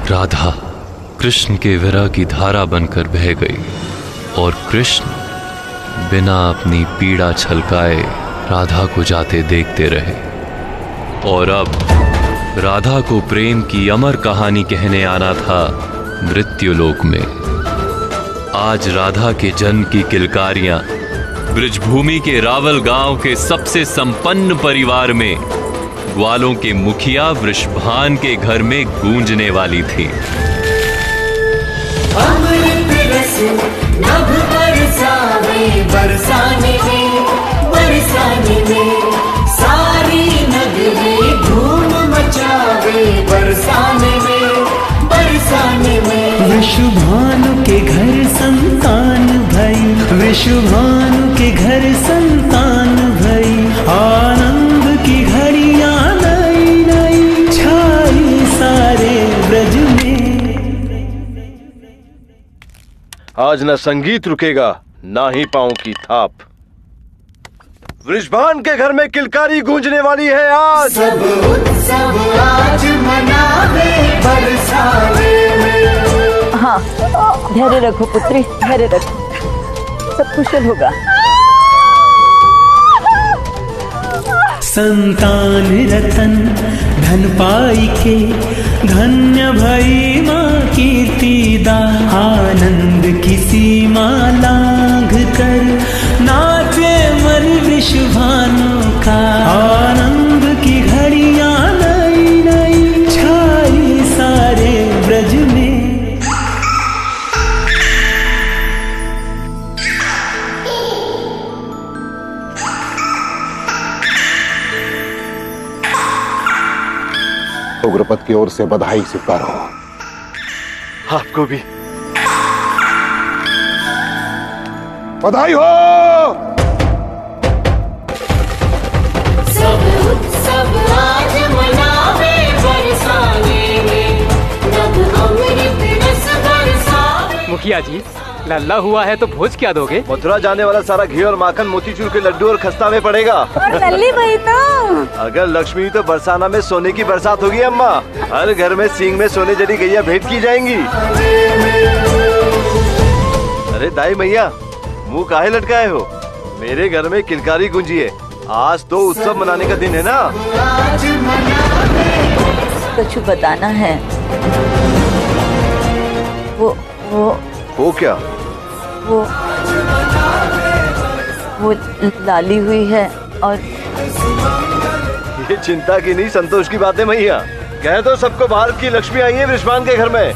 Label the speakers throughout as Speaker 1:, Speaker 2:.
Speaker 1: राधा कृष्ण के विरह की धारा बनकर बह गई और कृष्ण बिना अपनी पीड़ा छलकाए राधा को जाते देखते रहे। और अब राधा को प्रेम की अमर कहानी कहने आना था मृत्युलोक में। आज राधा के जन्म की किलकारियां ब्रजभूमि के रावल गांव के सबसे संपन्न परिवार में ग्वालों के मुखिया वृषभान के घर में गूंजने वाली थी।
Speaker 2: अमृत रस नभ बरसावे बरसाने में सारी नगरी धूम मचावे बरसाने में
Speaker 3: वृषभानु के घर संतान भई, वृषभानु के घर संतान भई, आनंद की घड़ियां नई नई छाई सारे ब्रज में।
Speaker 4: आज न संगीत रुकेगा ना ही पांव की थाप। वृषभान के घर में किलकारी गूंजने वाली है आज।
Speaker 2: सब उत्सव आज मनावे बरसाने में।
Speaker 5: हाँ, धैर्य रखो पुत्री, धैर्य रखो, सब कुशल होगा।
Speaker 3: संतान रतन धन पाई के धन्य भई माँ कीर्तिदा, आनंद की सीमा लांघ कर नाचे मन वृषभानु का, आनंद की घड़ियां नई नई छाई सारे ब्रज में।
Speaker 6: उग्रपद की ओर से बधाई स्वीकारो।
Speaker 4: आपको भी
Speaker 6: बधाई हो।
Speaker 2: सब उत्सव आज मनावे बरसाने में, नभ अमृत रस बरसावे।
Speaker 7: मुखिया जी, लल्ला हुआ है तो भोज क्या दोगे?
Speaker 4: मथुरा जाने वाला सारा घी और माखन मोतीचूर के लड्डू और खस्ता में पड़ेगा।
Speaker 5: और लल्ली भाई तो
Speaker 4: अगर लक्ष्मी तो बरसाना में सोने की बरसात होगी अम्मा। हर घर में सींग में सोने जड़ी गैया भेंट की जाएंगी। अरे दाई मैया, मुंह काहे लटकाए हो? मेरे घर में किलकारी गूंजी है। आज तो उत्सव मनाने का दिन है ना।
Speaker 5: कुछ बताना है।
Speaker 4: वो क्या?
Speaker 5: वो लाली हुई है और
Speaker 4: ये चिंता की नहीं संतोष की बात है मैया। कह दो सबको बाहर की लक्ष्मी आई है वृषभान के घर में।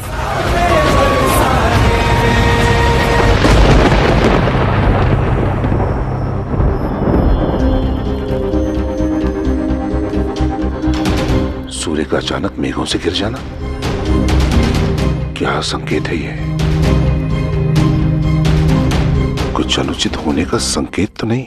Speaker 6: सूर्य का अचानक मेघों से गिर जाना क्या संकेत है? ये कुछ अनुचित होने का संकेत तो नहीं?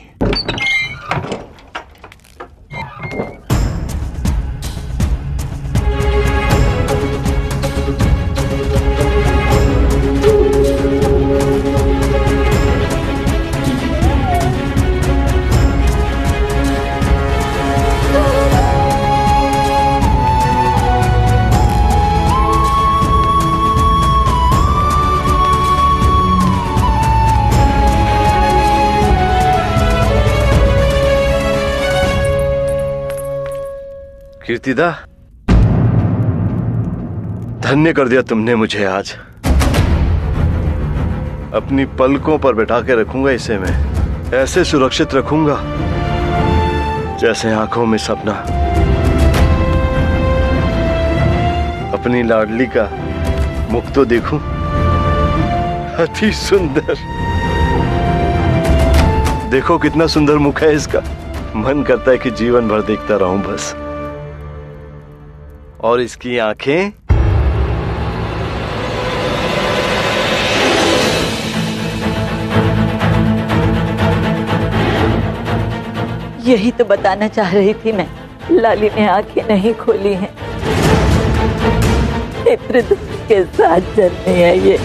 Speaker 4: कीर्तिदा, धन्य कर दिया तुमने मुझे आज। अपनी पलकों पर बैठा के रखूंगा इसे मैं, ऐसे सुरक्षित रखूंगा जैसे आंखों में सपना। अपनी लाडली का मुख तो देखूं, अति सुंदर। देखो कितना सुंदर मुख है इसका। मन करता है कि जीवन भर देखता रहूं बस। और इसकी आंखें
Speaker 5: यही तो बताना चाह रही थी मैं। लाली ने आंखें नहीं खोली हैं। इतने दुख के साथ जन्मी है ये।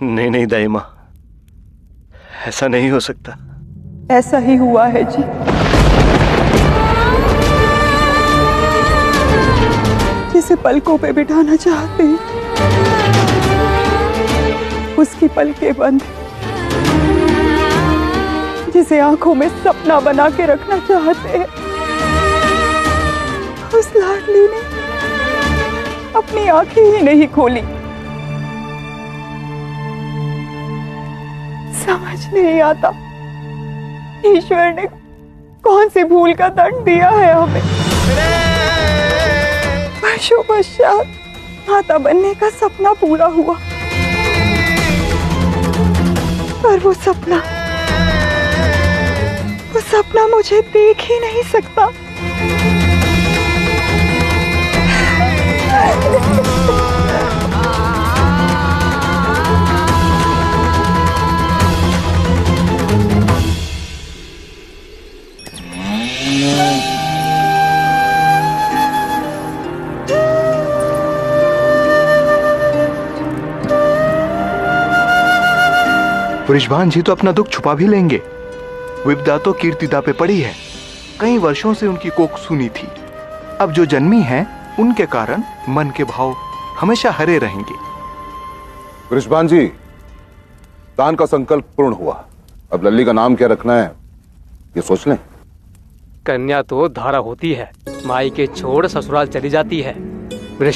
Speaker 4: नहीं नहीं दाई माँ, ऐसा नहीं हो सकता।
Speaker 8: ऐसा ही हुआ है जी। जिसे पलकों पे बिठाना चाहते हैं उसकी पलकें बंद। जिसे आंखों में सपना बना के रखना चाहते हैं उस लाडली ने अपनी आंखें ही नहीं खोली। समझ नहीं आता ईश्वर ने कौन सी भूल का दंड दिया है हमें। वर्षों पश्चात माता बनने का सपना पूरा हुआ, पर वो सपना मुझे देख ही नहीं सकता।
Speaker 9: वृषभान जी तो अपना दुख छुपा भी लेंगे। विपदा तो कीर्तिदा पे पड़ी है। कई वर्षों से उनकी कोख सुनी थी। अब जो जन्मी हैं उनके कारण मन के भाव हमेशा हरे रहेंगे।
Speaker 6: वृषभान जी, दान का संकल्प पूर्ण हुआ। अब लल्ली का नाम क्या रखना है ये सोच लें।
Speaker 7: कन्या तो धारा होती है, माई के छोड़ ससुराल चली जाती है। वृष